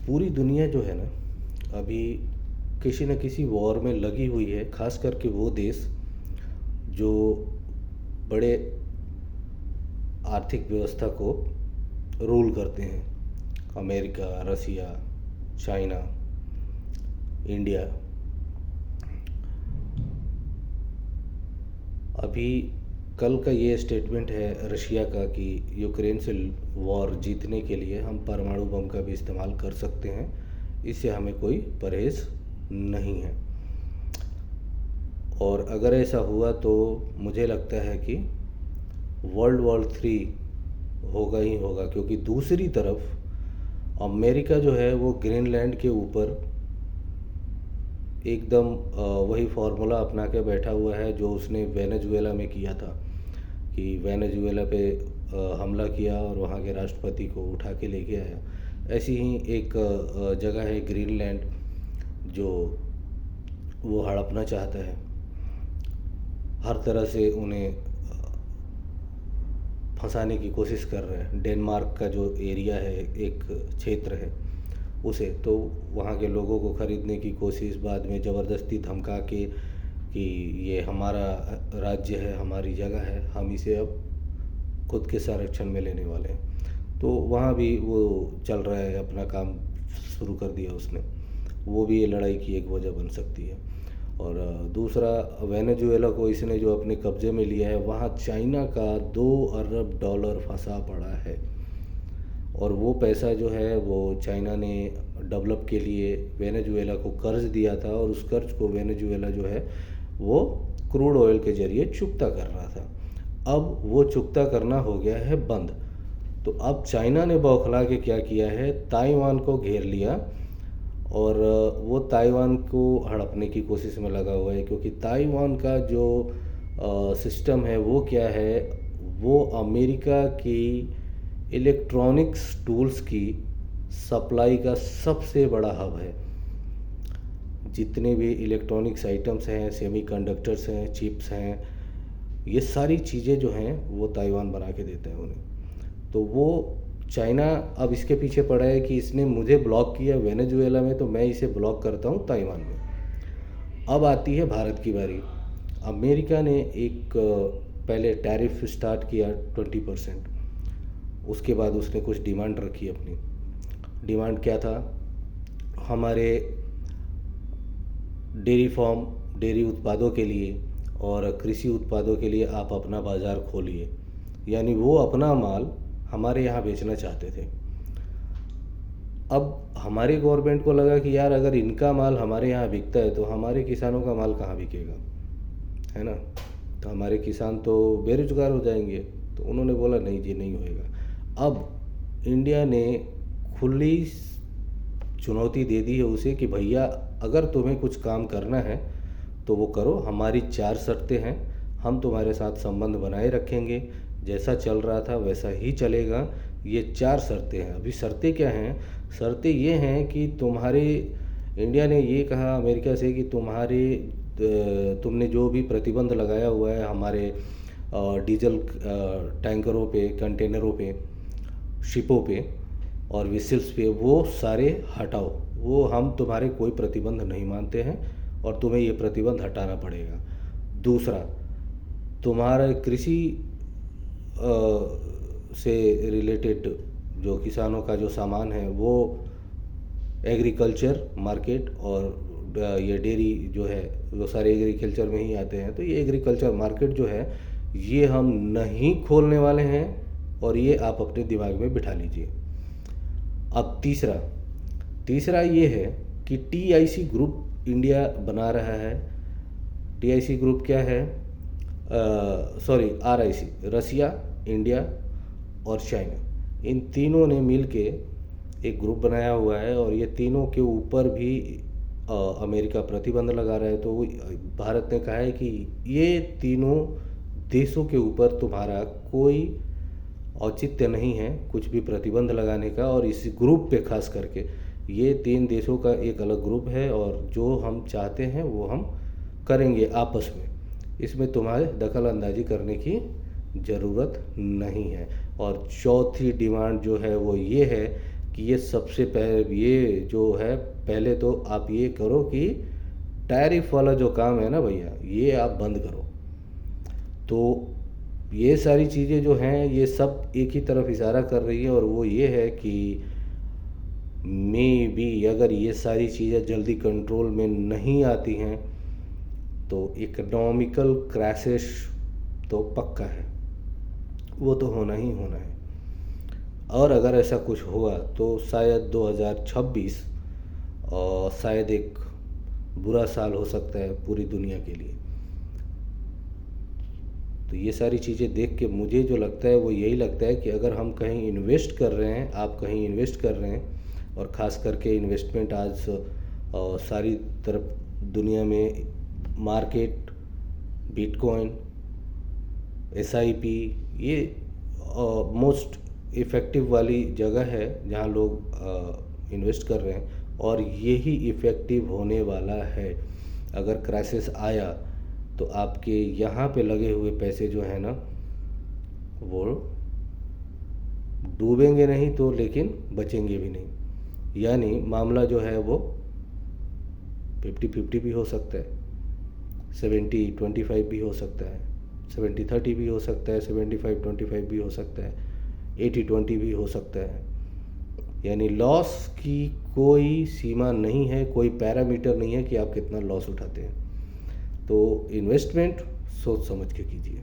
पूरी दुनिया जो है ना, अभी किसी न किसी वॉर में लगी हुई है, खास करके वो देश जो बड़े आर्थिक व्यवस्था को रूल करते हैं। अमेरिका, रसिया, चाइना, इंडिया। अभी कल का ये स्टेटमेंट है रशिया का कि यूक्रेन से वॉर जीतने के लिए हम परमाणु बम का भी इस्तेमाल कर सकते हैं, इससे हमें कोई परहेज़ नहीं है। और अगर ऐसा हुआ तो मुझे लगता है कि वर्ल्ड वॉर 3 होगा ही होगा, क्योंकि दूसरी तरफ अमेरिका जो है वो ग्रीनलैंड के ऊपर एकदम वही फार्मूला अपना के बैठा हुआ है जो उसने वेनेजुएला में किया था, कि वेनेजुएला पे हमला किया और वहाँ के राष्ट्रपति को उठा के लेके आया। ऐसी ही एक जगह है ग्रीनलैंड जो वो हड़पना चाहता है, हर तरह से उन्हें फंसाने की कोशिश कर रहे हैं। डेनमार्क का जो एरिया है, एक क्षेत्र है, उसे तो वहाँ के लोगों को ख़रीदने की कोशिश, बाद में ज़बरदस्ती धमका के कि ये हमारा राज्य है, हमारी जगह है, हम इसे अब खुद के संरक्षण में लेने वाले हैं। तो वहाँ भी वो चल रहा है, अपना काम शुरू कर दिया उसने। वो भी ये लड़ाई की एक वजह बन सकती है। और दूसरा, वेनेजुएला को इसने जो अपने कब्ज़े में लिया है, वहाँ चाइना का $2 अरब फंसा पड़ा है। और वो पैसा जो है वो चाइना ने डेवलप के लिए वेनेजुएला को कर्ज दिया था, और उस कर्ज को वेनेजुएला जो है वो क्रूड ऑयल के ज़रिए चुकता कर रहा था। अब वो चुकता करना हो गया है बंद। तो अब चाइना ने बौखला के क्या किया है, ताइवान को घेर लिया और वो ताइवान को हड़पने की कोशिश में लगा हुआ है। क्योंकि ताइवान का जो सिस्टम है वो क्या है, वो अमेरिका की इलेक्ट्रॉनिक्स टूल्स की सप्लाई का सबसे बड़ा हब है। जितने भी इलेक्ट्रॉनिक्स आइटम्स हैं, सेमीकंडक्टर्स हैं, चिप्स हैं, ये सारी चीज़ें जो हैं वो ताइवान बना के देता है उन्हें। तो वो चाइना अब इसके पीछे पड़ा है कि इसने मुझे ब्लॉक किया वेनेजुएला में, तो मैं इसे ब्लॉक करता हूँ ताइवान में। अब आती है भारत की बारी। अमेरिका ने एक पहले टैरिफ स्टार्ट किया 20%। उसके बाद उसने कुछ डिमांड रखी अपनी। डिमांड क्या था, हमारे डेयरी फार्म, डेयरी उत्पादों के लिए और कृषि उत्पादों के लिए आप अपना बाज़ार खोलिए। यानी वो अपना माल हमारे यहाँ बेचना चाहते थे। अब हमारी गवर्नमेंट को लगा कि यार, अगर इनका माल हमारे यहाँ बिकता है तो हमारे किसानों का माल कहाँ बिकेगा, है ना। तो हमारे किसान तो बेरोजगार हो जाएंगे। तो उन्होंने बोला नहीं जी, नहीं होएगा। अब इंडिया ने खुली चुनौती दे दी है उसे कि भैया, अगर तुम्हें कुछ काम करना है तो वो करो। हमारी 4 शर्तें हैं, हम तुम्हारे साथ संबंध बनाए रखेंगे, जैसा चल रहा था वैसा ही चलेगा। ये 4 शर्तें हैं। अभी शर्तें क्या हैं, शर्तें ये हैं कि इंडिया ने ये कहा अमेरिका से कि तुमने जो भी प्रतिबंध लगाया हुआ है हमारे डीजल टैंकरों पे, कंटेनरों पे, शिपों पे और विसल्स पे, वो सारे हटाओ। वो हम तुम्हारे कोई प्रतिबंध नहीं मानते हैं और तुम्हें ये प्रतिबंध हटाना पड़ेगा। दूसरा, तुम्हारे कृषि से रिलेटेड जो किसानों का जो सामान है वो एग्रीकल्चर मार्केट और ये डेयरी जो है वो सारे एग्रीकल्चर में ही आते हैं। तो ये एग्रीकल्चर मार्केट जो है ये हम नहीं खोलने वाले हैं, और ये आप अपने दिमाग में बिठा लीजिए। अब तीसरा ये है कि TIC ग्रुप इंडिया बना रहा है। TIC ग्रुप क्या है, RIC, रसिया, इंडिया और चाइना, इन तीनों ने मिल के एक ग्रुप बनाया हुआ है, और ये तीनों के ऊपर भी अमेरिका प्रतिबंध लगा रहा है। तो भारत ने कहा है कि ये तीनों देशों के ऊपर तुम्हारा कोई औचित्य नहीं है कुछ भी प्रतिबंध लगाने का। और इस ग्रुप पे खास करके ये 3 देशों का एक अलग ग्रुप है, और जो हम चाहते हैं वो हम करेंगे आपस में। इसमें तुम्हारे दखल अंदाजी करने की ज़रूरत नहीं है। और चौथी डिमांड जो है वो ये है कि ये सबसे पहले ये जो है, पहले तो आप ये करो कि टैरिफ वाला जो काम है ना भैया, ये आप बंद करो। तो ये सारी चीज़ें जो हैं ये सब एक ही तरफ इशारा कर रही है, और वो ये है कि मे बी अगर ये सारी चीज़ें जल्दी कंट्रोल में नहीं आती हैं तो इकोनॉमिकल क्रैशेस तो पक्का है, वो तो होना ही होना है। और अगर ऐसा कुछ हुआ तो शायद 2026 और शायद एक बुरा साल हो सकता है पूरी दुनिया के लिए। तो ये सारी चीज़ें देख के मुझे जो लगता है वो यही लगता है कि अगर हम कहीं इन्वेस्ट कर रहे हैं, आप कहीं इन्वेस्ट कर रहे हैं, और ख़ास करके इन्वेस्टमेंट आज सारी तरफ दुनिया में मार्केट, बिटकॉइन, एसआईपी, ये मोस्ट इफ़ेक्टिव वाली जगह है जहाँ लोग इन्वेस्ट कर रहे हैं, और यही इफ़ेक्टिव होने वाला है। अगर क्राइसिस आया तो आपके यहाँ पे लगे हुए पैसे जो है ना वो डूबेंगे नहीं तो, लेकिन बचेंगे भी नहीं। यानी मामला जो है वो 50-50 भी हो सकता है, 70-25 भी हो सकता है, 70-30 भी हो सकता है, 75-25 भी हो सकता है, 80-20 भी हो सकता है। यानी लॉस की कोई सीमा नहीं है, कोई पैरामीटर नहीं है कि आप कितना लॉस उठाते हैं। तो इन्वेस्टमेंट सोच समझ के कीजिए।